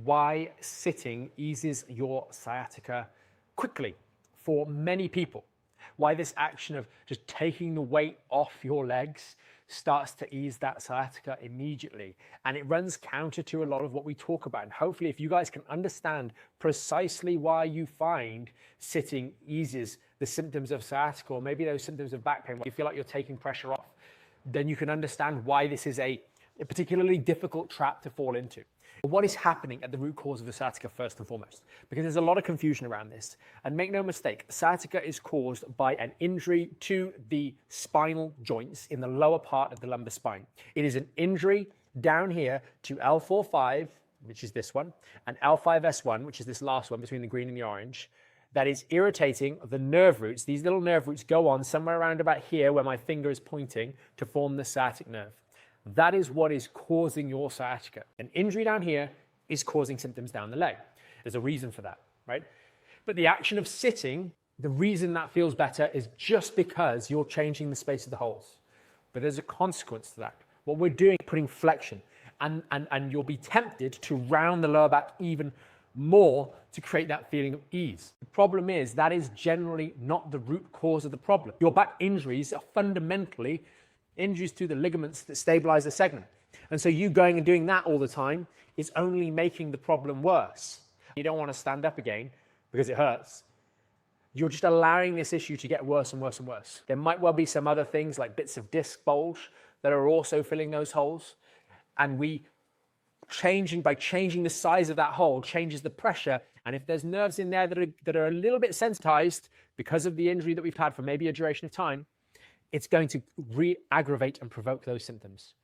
why sitting eases your sciatica quickly for many people. Why this action of just taking the weight off your legs starts to ease that sciatica immediately. And it runs counter to a lot of what we talk about. And hopefully if you guys can understand precisely why you find sitting eases the symptoms of sciatica, or maybe those symptoms of back pain, where you feel like you're taking pressure off, then you can understand why this is a particularly difficult trap to fall into. What is happening at the root cause of the sciatica first and foremost? Because there's a lot of confusion around this. And make no mistake, sciatica is caused by an injury to the spinal joints in the lower part of the lumbar spine. It is an injury down here to L4-5, which is this one, and L5-S1, which is this last one between the green and the orange, that is irritating the nerve roots. These little nerve roots go on somewhere around about here where my finger is pointing to form the sciatic nerve. That is what is causing your sciatica. An injury down here is causing symptoms down the leg. There's a reason for that, right? But the action of sitting, the reason that feels better is just because you're changing the space of the holes. But there's a consequence to that. What we're doing is putting flexion, and you'll be tempted to round the lower back even more to create that feeling of ease. The problem is that is generally not the root cause of the problem. Your back injuries are fundamentally injuries to the ligaments that stabilize the segment. And so you going and doing that all the time is only making the problem worse. You don't want to stand up again because it hurts. You're just allowing this issue to get worse and worse and worse. There might well be some other things like bits of disc bulge that are also filling those holes. And by changing the size of that hole changes the pressure. And if there's nerves in there that are a little bit sensitized because of the injury that we've had for maybe a duration of time, it's going to re-aggravate and provoke those symptoms.